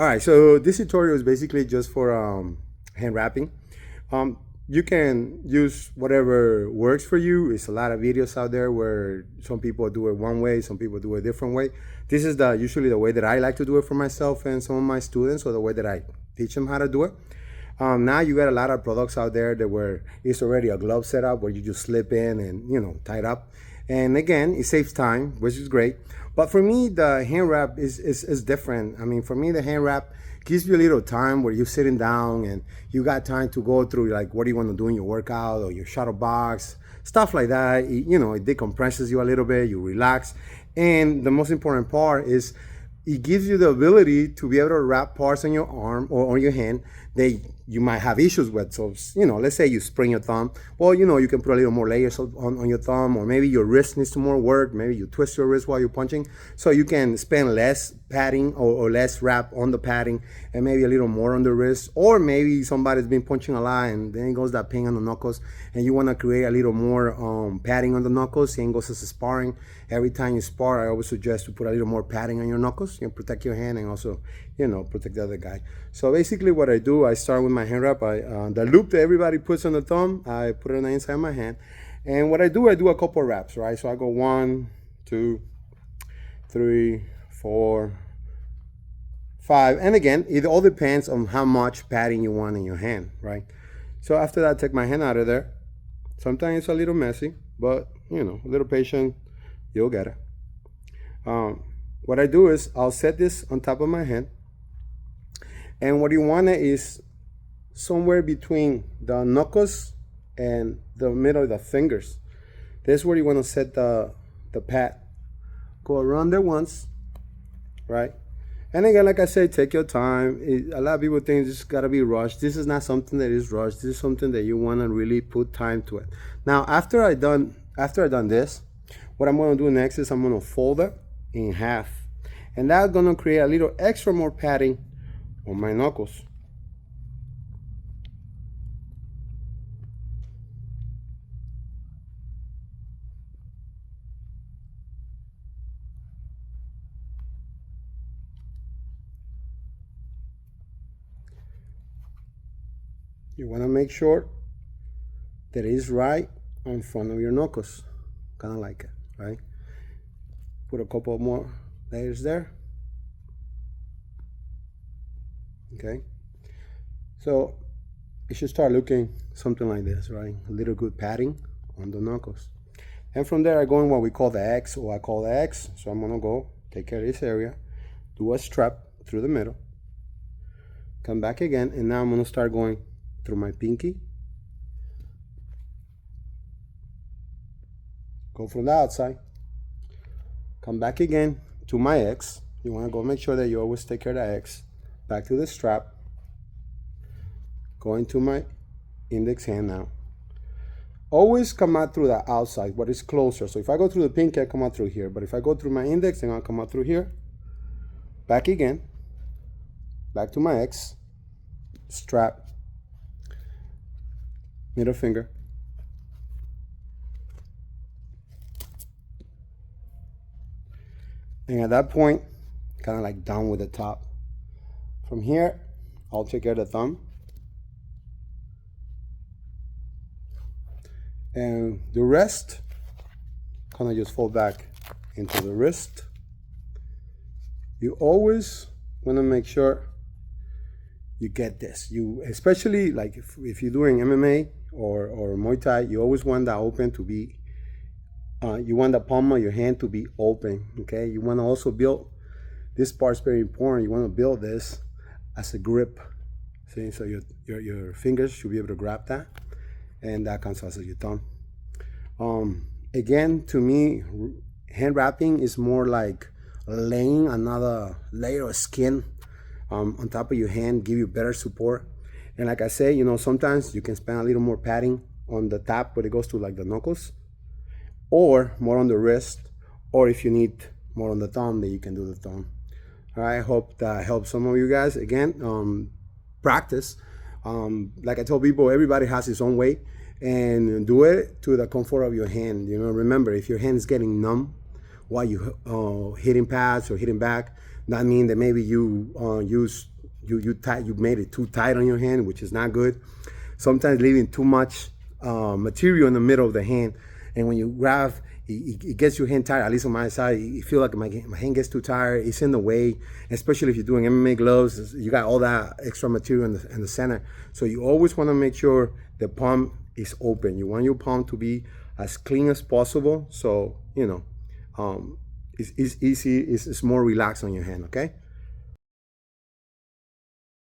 All right, so this tutorial is basically just for hand wrapping. Um, you can use whatever works for you. It's a lot of videos out there where some people do it one way, some people do it a different way. This is usually the way that I like to do it for myself and some of my students, or the way that I teach them how to do it. Now you got a lot of products out there that where it's already a glove setup where you just slip in and tie it up. And again, it saves time, which is great. But for me, the hand wrap is different. I mean, for me, the hand wrap gives you a little time where you're sitting down and you got time to go through like what do you want to do in your workout or your shuttle box, stuff like that. It decompresses you a little bit, you relax. And the most important part is it gives you the ability to be able to wrap parts on your arm or on your hand that you might have issues with. So, let's say you sprain your thumb. Well, you can put a little more layers on your thumb, or maybe your wrist needs some more work. Maybe you twist your wrist while you're punching. So you can spend less padding or less wrap on the padding and maybe a little more on the wrist. Or maybe somebody's been punching a lot and then goes that pain on the knuckles and you want to create a little more padding on the knuckles. Same goes as sparring. Every time you spar, I always suggest to put a little more padding on your knuckles. You can protect your hand and also, protect the other guy. So basically what I do, I start with my hand wrap. The loop that everybody puts on the thumb, I put it on the inside of my hand. And what I do a couple wraps, right? So I go 1, 2, 3, 4, 5. And again, it all depends on how much padding you want in your hand, right? So after that, I take my hand out of there. Sometimes it's a little messy, but a little patient, you'll get it. What I do is I'll set this on top of my hand. And what you want is somewhere between the knuckles and the middle of the fingers. This is where you want to set the pad. Go around there once, right? And again, like I said, take your time. A lot of people think this got to be rushed. This is not something that is rushed. This is something that you want to really put time to it. Now, after I done this, what I'm going to do next is I'm going to fold it in half. And that's going to create a little extra more padding on my knuckles. You want to make sure that it is right in front of your knuckles, kind of like it, right? Put a couple more layers there. Okay, so it should start looking something like this, right? A little good padding on the knuckles. And from there I go in what we call the X, or I call the X. So I'm gonna go take care of this area, do a strap through the middle, come back again, and now I'm gonna start going through my pinky, go from the outside, come back again to my X. You want to go make sure that you always take care of the X. Back to the strap, go into my index hand now. Always come out through the outside, what is closer. So if I go through the pinky, I come out through here. But if I go through my index, then I'll come out through here. Back again, back to my X, strap, middle finger, and at that point, kind of like down with the top. From here, I'll take care of the thumb, and the rest kind of just fold back into the wrist. You always want to make sure you get this. You especially like if you're doing MMA or Muay Thai, you always want that open to be. You want the palm of your hand to be open. Okay. You want to also build this part's very important. You want to build this as a grip. See, so your fingers should be able to grab that, and that comes out as your thumb. Again, to me, hand wrapping is more like laying another layer of skin on top of your hand, give you better support. And like I say, sometimes you can spend a little more padding on the top where it goes to like the knuckles, or more on the wrist, or if you need more on the thumb, then you can do the thumb. All right, I hope that helps some of you guys. Again, practice. Like I told people, everybody has his own way, and do it to the comfort of your hand. Remember, if your hand is getting numb while you hitting pads or hitting back, That means that maybe you you made it too tight on your hand, which is not good. Sometimes leaving too much material in the middle of the hand, and when you grab, it gets your hand tired. At least on my side, you feel like my hand gets too tired. It's in the way, especially if you're doing MMA gloves. You got all that extra material in the center, so you always want to make sure the palm is open. You want your palm to be as clean as possible, so it's easy. It's more relaxed on your hand. Okay.